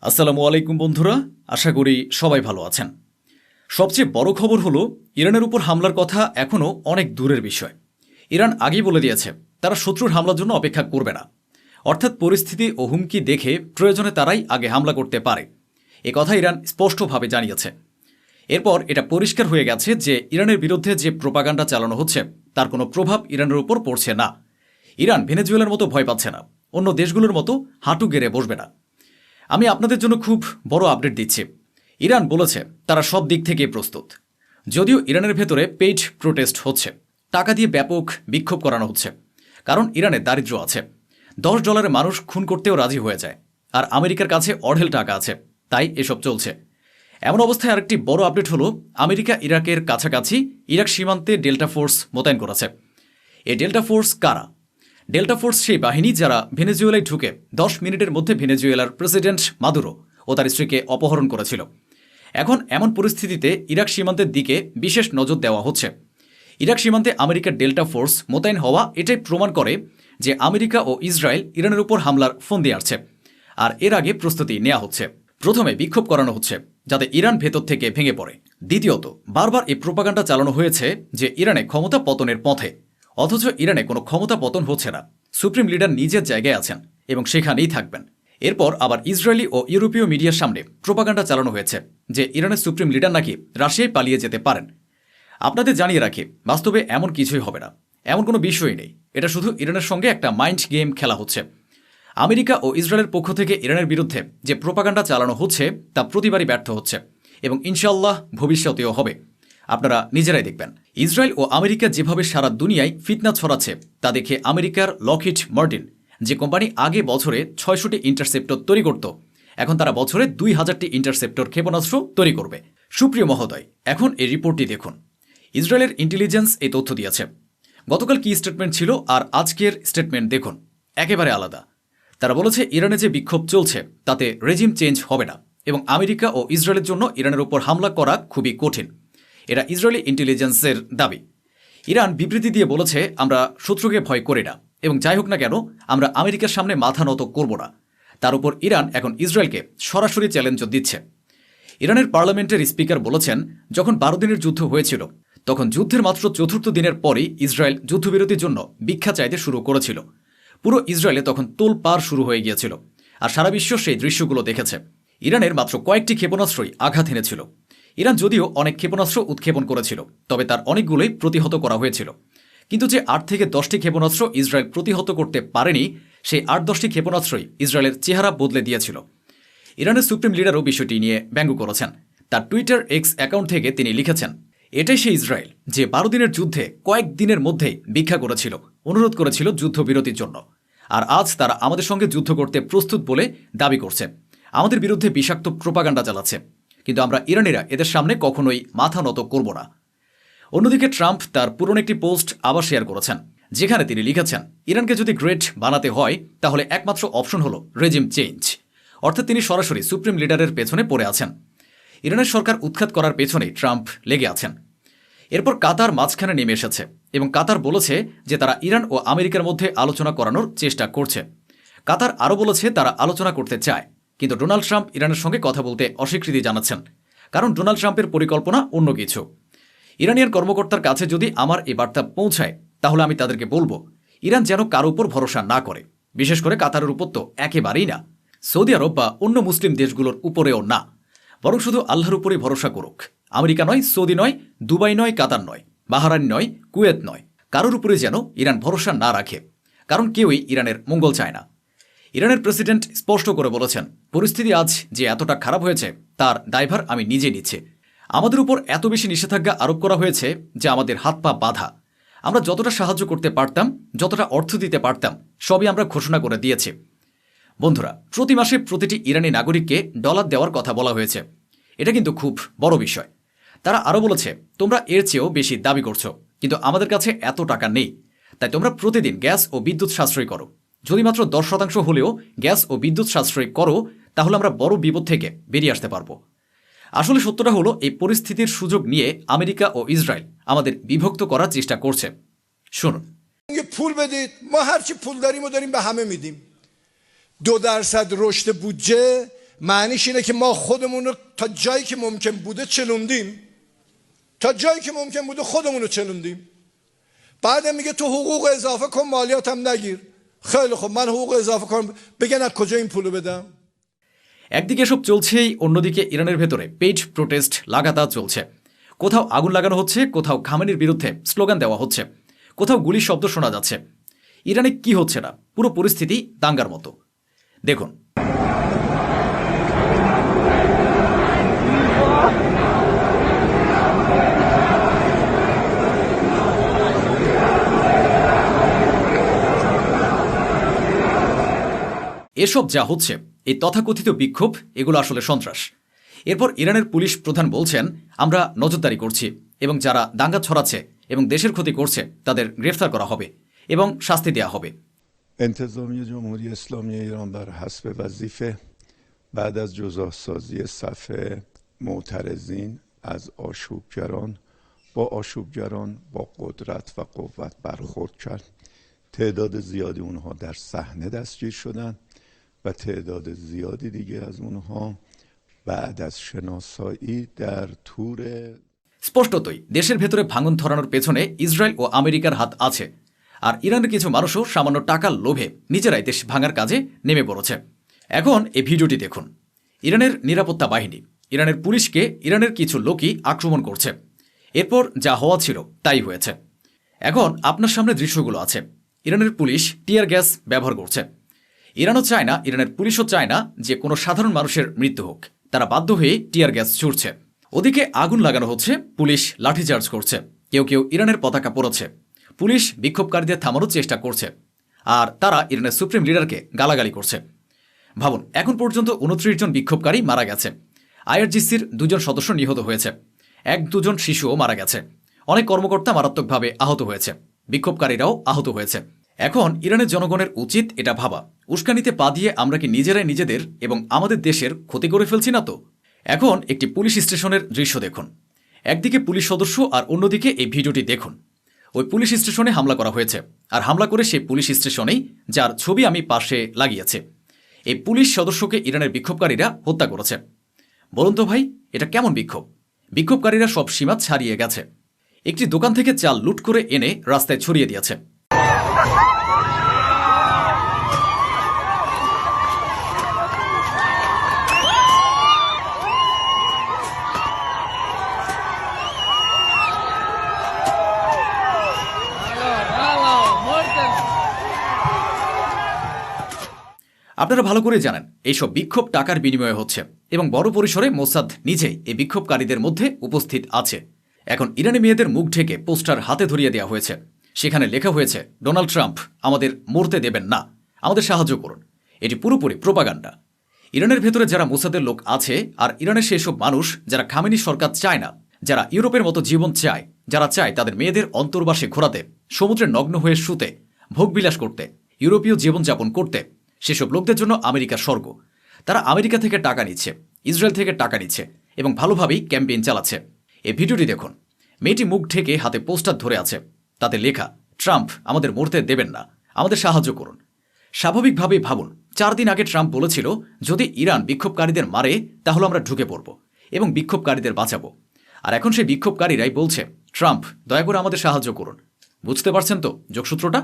আসসালামু আলাইকুম বন্ধুরা, আশা করি সবাই ভালো আছেন। সবচেয়ে বড় খবর হলো ইরানের উপর হামলার কথা এখনও অনেক দূরের বিষয়। ইরান আগেই বলে দিয়েছে তারা শত্রুর হামলার জন্য অপেক্ষা করবে না, অর্থাৎ পরিস্থিতি ও হুমকি দেখে প্রয়োজনে তারাই আগে হামলা করতে পারে। এ কথা ইরান স্পষ্টভাবে জানিয়েছে। এরপর এটা পরিষ্কার হয়ে গেছে যে ইরানের বিরুদ্ধে যে প্রোপাগান্ডা চালানো হচ্ছে তার কোনো প্রভাব ইরানের উপর পড়ছে না। ইরান ভেনেজুয়েলার মতো ভয় পাচ্ছে না, অন্য দেশগুলোর মতো হাঁটু গেড়ে বসবে না। আমি আপনাদের জন্য খুব বড় আপডেট দিচ্ছি। ইরান বলেছে তারা সব দিক থেকে প্রস্তুত। যদিও ইরানের ভেতরে পেইড প্রোটেস্ট হচ্ছে, টাকা দিয়ে ব্যাপক বিক্ষোভ করানো হচ্ছে, কারণ ইরানে দারিদ্র্য আছে। $10 মানুষ খুন করতেও রাজি হয়ে যায়, আর আমেরিকার কাছে অঢেল টাকা আছে, তাই এসব চলছে। এমন অবস্থায় আরেকটি বড় আপডেট হলো আমেরিকা ইরাকের কাছাকাছি ইরাক সীমান্তে ডেল্টা ফোর্স মোতায়েন করেছে। এই ডেল্টা ফোর্স কারা? ডেল্টা ফোর্স সেই বাহিনী যারা ভেনেজুয়েলায় ঢুকে 10 মিনিটের মধ্যে ভেনেজুয়েলার প্রেসিডেন্ট মাদুরো ও তার স্ত্রীকে অপহরণ করেছিল। এখন এমন পরিস্থিতিতে ইরাক সীমান্তের দিকে বিশেষ নজর দেওয়া হচ্ছে। ইরাক সীমান্তে আমেরিকার ডেল্টা ফোর্স মোতায়েন হওয়া এটাই প্রমাণ করে যে আমেরিকা ও ইসরায়েল ইরানের উপর হামলার ফন্দি আসছে, আর এর আগে প্রস্তুতি নেওয়া হচ্ছে। প্রথমে বিক্ষোভ করানো হচ্ছে যাতে ইরান ভেতর থেকে ভেঙে পড়ে। দ্বিতীয়ত, বারবার এই প্রোপাগান্ডা চালানো হয়েছে যে ইরানে ক্ষমতা পতনের পথে, অথচ ইরানে কোনো ক্ষমতা পতন হচ্ছে না। সুপ্রিম লিডার নিজের জায়গায় আছেন এবং সেখানেই থাকবেন। এরপর আবার ইসরায়েলি ও ইউরোপীয় মিডিয়ার সামনে প্রোপাগান্ডা চালানো হয়েছে যে ইরানের সুপ্রিম লিডার নাকি রাশিয়ায় পালিয়ে যেতে পারেন। আপনাদের জানিয়ে রাখি, বাস্তবে এমন কিছুই হবে না, এমন কোনো বিষয়ই নেই। এটা শুধু ইরানের সঙ্গে একটা মাইন্ড গেম খেলা হচ্ছে। আমেরিকা ও ইসরায়েলের পক্ষ থেকে ইরানের বিরুদ্ধে যে প্রোপাগান্ডা চালানো হচ্ছে তা প্রতিবারই ব্যর্থ হচ্ছে এবং ইনশাআল্লাহ ভবিষ্যতেও হবে। আপনারা নিজেরাই দেখবেন। ইসরায়েল ও আমেরিকা যেভাবে সারা দুনিয়ায় ফিতনা ছড়াচ্ছে তা দেখে আমেরিকার লকহিড মার্টিন, যে কোম্পানি আগে বছরে 600টি ইন্টারসেপ্টর তৈরি করত, এখন তারা বছরে 2000টি ইন্টারসেপ্টর ক্ষেপণাস্ত্র তৈরি করবে। সুপ্রিয় মহোদয়, এখন এই রিপোর্টটি দেখুন। ইসরায়েলের ইন্টেলিজেন্স এই তথ্য দিয়েছে। গতকাল কি স্টেটমেন্ট ছিল আর আজকের স্টেটমেন্ট দেখুন, একেবারে আলাদা। তারা বলেছে ইরানে যে বিক্ষোভ চলছে তাতে রেজিম চেঞ্জ হবে না এবং আমেরিকা ও ইসরায়েলের জন্য ইরানের উপর হামলা করা খুবই কঠিন। এটা ইসরায়েলি ইন্টেলিজেন্সের দাবি। ইরান বিবৃতি দিয়ে বলেছে, আমরা শত্রুকে ভয় করি না এবং যাই হোক না কেন আমরা আমেরিকার সামনে মাথা নত করব না। তার উপর ইরান এখন ইসরায়েলকে সরাসরি চ্যালেঞ্জও দিচ্ছে। ইরানের পার্লামেন্টের স্পিকার বলেছেন, যখন 12 দিনের যুদ্ধ হয়েছিল তখন যুদ্ধের মাত্র 4র্থ দিনের পরই ইসরায়েল যুদ্ধবিরতির জন্য ভিক্ষা চাইতে শুরু করেছিল। পুরো ইসরায়েলে তখন তোলপাড় শুরু হয়ে গিয়েছিল, আর সারা বিশ্ব সেই দৃশ্যগুলো দেখেছে। ইরানের মাত্র কয়েকটি ক্ষেপণাস্ত্রই আঘাত এনেছিল। ইরান যদিও অনেক ক্ষেপণাস্ত্র উৎক্ষেপণ করেছিল, তবে তার অনেকগুলোই প্রতিহত করা হয়েছিল। কিন্তু যে 8 থেকে 10টি ক্ষেপণাস্ত্র ইসরায়েল প্রতিহত করতে পারেনি, সেই 8-10টি ক্ষেপণাস্ত্রই ইসরায়েলের চেহারা বদলে দিয়েছিল। ইরানের সুপ্রিম লিডারও বিষয়টি নিয়ে ব্যঙ্গ করেছেন। তার টুইটার এক্স অ্যাকাউন্ট থেকে তিনি লিখেছেন, এটাই সেই ইসরায়েল যে 12 দিনের যুদ্ধে কয়েক দিনের মধ্যেই ভিক্ষা করেছিল, অনুরোধ করেছিল যুদ্ধবিরতির জন্য, আর আজ তারা আমাদের সঙ্গে যুদ্ধ করতে প্রস্তুত বলে দাবি করছে, আমাদের বিরুদ্ধে বিষাক্ত প্রোপাগান্ডা চালাচ্ছে। কিন্তু আমরা ইরানিরা এদের সামনে কখনোই মাথা নত করব না। অন্যদিকে ট্রাম্প তার পুরনো একটি পোস্ট আবার শেয়ার করেছেন, যেখানে তিনি লিখেছেন, ইরানকে যদি গ্রেট বানাতে হয় তাহলে একমাত্র অপশন হলো রেজিম চেঞ্জ। অর্থাৎ তিনি সরাসরি সুপ্রিম লিডারের পেছনে পড়ে আছেন। ইরানের সরকার উৎখাত করার পেছনেই ট্রাম্প লেগে আছেন। এরপর কাতার মাঝখানে নেমে এসেছে এবং কাতার বলেছে যে তারা ইরান ও আমেরিকার মধ্যে আলোচনা করানোর চেষ্টা করছে। কাতার আরও বলেছে তারা আলোচনা করতে চায়, কিন্তু ডোনাল্ড ট্রাম্প ইরানের সঙ্গে কথা বলতে অস্বীকৃতি জানাচ্ছেন, কারণ ডোনাল্ড ট্রাম্পের পরিকল্পনা অন্য কিছু। ইরানিয়ান কর্মকর্তার কাছে যদি আমার এই বার্তা পৌঁছায় তাহলে আমি তাদেরকে বলবো, ইরান যেন কারো উপর ভরসা না করে, বিশেষ করে কাতারের উপর তো একেবারেই না, সৌদি আরব বা অন্য মুসলিম দেশগুলোর উপরেও না, বরং শুধু আল্লাহর উপরই ভরসা করুক। আমেরিকা নয়, সৌদি নয়, দুবাই নয়, কাতার নয়, বাহরাইন নয়, কুয়েত নয়, কারোর উপরে যেন ইরান ভরসা না রাখে, কারণ কেউই ইরানের মঙ্গল চায় না। ইরানের প্রেসিডেন্ট স্পষ্ট করে বলেছেন, পরিস্থিতি আজ যে এতটা খারাপ হয়েছে তার দায়ভার আমি নিজে নিচ্ছি। আমাদের উপর এত বেশি নিষেধাজ্ঞা আরোপ করা হয়েছে যে আমাদের হাত পা বাঁধা। আমরা যতটা সাহায্য করতে পারতাম, যতটা অর্থ দিতে পারতাম, সবই আমরা ঘোষণা করে দিয়েছি। বন্ধুরা, প্রতি মাসে প্রতিটি ইরানি নাগরিককে $1 দেওয়ার কথা বলা হয়েছে। এটা কিন্তু খুব বড় বিষয়। তারা আরও বলেছে, তোমরা এর চেয়েও বেশি দাবি করছো, কিন্তু আমাদের কাছে এত টাকা নেই, তাই তোমরা প্রতিদিন গ্যাস ও বিদ্যুৎ সাশ্রয় করো। যদি মাত্র 10% হলেও গ্যাস ও বিদ্যুৎ সাশ্রয় করো তাহলে আমরা বড় বিপদ থেকে বেরিয়ে আসতে পারবো। আসলে সত্যটা হলো, এই পরিস্থিতির সুযোগ নিয়ে আমেরিকা ও ইসরায়েল আমাদের বিভক্ত করার চেষ্টা করছে। শুনুন, پول بدید ما هرچی پول داریم و داریم به همه میدیم 2% رشد بودجه معنیش اینه که ما خودمون رو تا جایی که ممکن بوده چلوندیم، تا جایی که ممکن بوده خودمون رو چلوندیم. بعد میگه تو حقوق اضافه کن، مالیاتم نگیر. خیلی خب، من حقوق اضافه کنم، بگن از کجا این پولو بدم؟ একদিকে সব চলছেই, অন্যদিকে ইরানের ভেতরে পেইড প্রোটেস্ট লাগাতার চলছে। কোথাও আগুন লাগানো হচ্ছে, কোথাও খামেনির বিরুদ্ধে স্লোগান দেওয়া হচ্ছে, কোথাও গুলির শব্দ শোনা যাচ্ছে। ইরানে কি হচ্ছে না, পুরো পরিস্থিতি দাঙ্গার মতো। দেখুন। এসব যা হচ্ছে, এই তথাকথিত বিক্ষোভ, এগুলো আসলে সন্ত্রাস। এরপর ইরানের পুলিশ প্রধান বলছেন, আমরা নজরদারি করছি এবং যারা দাঙ্গা ছড়াচ্ছে এবং দেশের ক্ষতি করছে তাদের গ্রেফতার করা হবে এবং শাস্তি দেওয়া হবে। انتظامیه جمهوری اسلامی ایران بر حسب وظیفه بعد از جزاف‌سازی صف معترضین از آشوبگران با قدرت و قوت برخورد کرد. تعداد زیادی اونها در صحنه دستگیر شدن و تعداد زیادی دیگه از اونها بعد از شناسایی در تور স্পষ্টতই দেশের ভেতরে ভাঙন ধরানোর পেছনে ইসরায়েল ও আমেরিকার হাত আছে। আর ইরানের কিছু মানুষও সামান্য টাকার লোভে নিজেরাই দেশ ভাঙার কাজে নেমে পড়েছে। এখন এই ভিডিওটি দেখুন। ইরানের নিরাপত্তা বাহিনী, ইরানের পুলিশকে ইরানের কিছু লোকই আক্রমণ করছে। এরপর যা হওয়া ছিল তাই হয়েছে। এখন আপনার সামনে দৃশ্যগুলো আছে। ইরানের পুলিশ টিয়ার গ্যাস ব্যবহার করছে। ইরানও চায় না, ইরানের পুলিশও চায় না যে কোনো সাধারণ মানুষের মৃত্যু হোক। তারা বাধ্য হয়ে টিয়ার গ্যাস ছুড়ছে। ওদিকে আগুন লাগানো হচ্ছে, পুলিশ লাঠিচার্জ করছে, কেউ কেউ ইরানের পতাকা পোড়াচ্ছে। পুলিশ বিক্ষোভকারীদের থামানোর চেষ্টা করছে, আর তারা ইরানের সুপ্রিম লিডারকে গালাগালি করছে। ভাবুন, এখন পর্যন্ত 29 জন বিক্ষোভকারী মারা গেছে। আইআরজিসির 2 জন সদস্য নিহত হয়েছে, 1-2 শিশুও মারা গেছে। অনেক কর্মকর্তা মারাত্মকভাবে আহত হয়েছে, বিক্ষোভকারীরাও আহত হয়েছে। এখন ইরানের জনগণের উচিত এটা ভাবা, উস্কানিতে পা দিয়ে আমরা কি নিজেরাই নিজেদের এবং আমাদের দেশের ক্ষতি করে ফেলছি না তো? এখন একটি পুলিশ স্টেশনের দৃশ্য দেখুন। একদিকে পুলিশ সদস্য আর অন্যদিকে এই ভিডিওটি দেখুন। ওই পুলিশ স্টেশনে হামলা করা হয়েছে, আর হামলা করে সেই পুলিশ স্টেশনেই, যার ছবি আমি পাশে লাগিয়েছি, এই পুলিশ সদস্যকে ইরানের বিক্ষোভকারীরা হত্যা করেছে। বলুন তো ভাই, এটা কেমন বিক্ষোভ? বিক্ষোভকারীরা সব সীমা ছাড়িয়ে গেছে। একটি দোকান থেকে চাল লুট করে এনে রাস্তায় ছড়িয়ে দিয়েছে। আপনারা ভালো করে জানেন এইসব বিক্ষোভ টাকার বিনিময়ে হচ্ছে এবং বড় পরিসরে মোসাদ নিজেই এই বিক্ষোভকারীদের মধ্যে উপস্থিত আছে। এখন ইরানি মেয়েদের মুখ ঢেকে পোস্টার হাতে ধরিয়ে দেওয়া হয়েছে, সেখানে লেখা হয়েছে, ডোনাল্ড ট্রাম্প আমাদের মরতে দেবেন না, আমাদের সাহায্য করুন। এটি পুরোপুরি প্রোপাগান্ডা। ইরানের ভেতরে যারা মোসাদের লোক আছে, আর ইরানের সেই সব মানুষ যারা খামেনি সরকার চায় না, যারা ইউরোপের মতো জীবন চায়, যারা চায় তাদের মেয়েদের অন্তর্বাসে ঘোরাতে, সমুদ্রে নগ্ন হয়ে শুতে, ভোগবিলাস করতে, ইউরোপীয় জীবনযাপন করতে, সেসব লোকদের জন্য আমেরিকা স্বর্গ। তারা আমেরিকা থেকে টাকা নিচ্ছে, ইসরায়েল থেকে টাকা নিচ্ছে এবং ভালোভাবেই ক্যাম্পেইন চালাচ্ছে। এই ভিডিওটি দেখুন। মেয়েটি মুখ ঢেকে হাতে পোস্টার ধরে আছে, তাতে লেখা, ট্রাম্প আমাদের মরতে দেবেন না, আমাদের সাহায্য করুন। স্বাভাবিকভাবেই ভাবুন, 4 দিন আগে ট্রাম্প বলেছিল, যদি ইরান বিক্ষোভকারীদের মারে তাহলে আমরা ঢুকে পড়ব এবং বিক্ষোভকারীদের বাঁচাবো। আর এখন সেই বিক্ষোভকারীরাই বলছে, ট্রাম্প দয়া করে আমাদের সাহায্য করুন। বুঝতে পারছেন তো যোগসূত্রটা?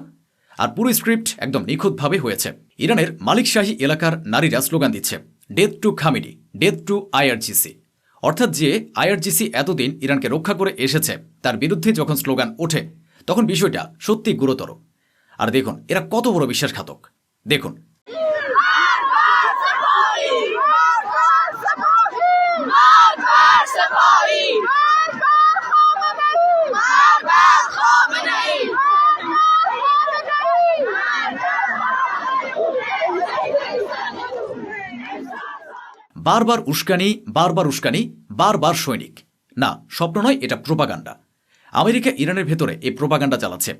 আর পুরো স্ক্রিপ্ট একদম নিখুঁতভাবে হয়েছে। ইরানের মালিকশাহী এলাকার নারীরা স্লোগান দিচ্ছে, death two Khamenei, death two IRGC. অর্থাৎ যে আইআরজিসি এতদিন ইরানকে রক্ষা করে এসেছে, তার বিরুদ্ধে যখন স্লোগান ওঠে তখন বিষয়টা সত্যি গুরুতর। আর দেখুন এরা কত বড় বিশ্বাসঘাতক। দেখুন। বারবার উস্কানি, বারবার উস্কানি, বারবার সৈনিক। না, স্বপ্ন নয়, এটা প্রোপাগান্ডা। আমেরিকা ইরানের ভেতরে এই প্রোপাগান্ডা চালাচ্ছে।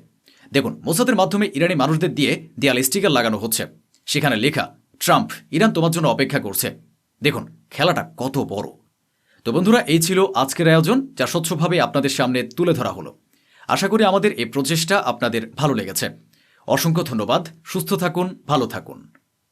দেখুন, মোসাদের মাধ্যমে ইরানি মানুষদের দিয়ে দেয়ালে স্টিকার লাগানো হচ্ছে, সেখানে লেখা, ট্রাম্প ইরান তোমার জন্য অপেক্ষা করছে। দেখুন খেলাটা কত বড়। তো বন্ধুরা, এই ছিল আজকের আয়োজন, যা স্বচ্ছভাবে আপনাদের সামনে তুলে ধরা হলো। আশা করি আমাদের এই প্রচেষ্টা আপনাদের ভালো লেগেছে। অসংখ্য ধন্যবাদ। সুস্থ থাকুন, ভালো থাকুন।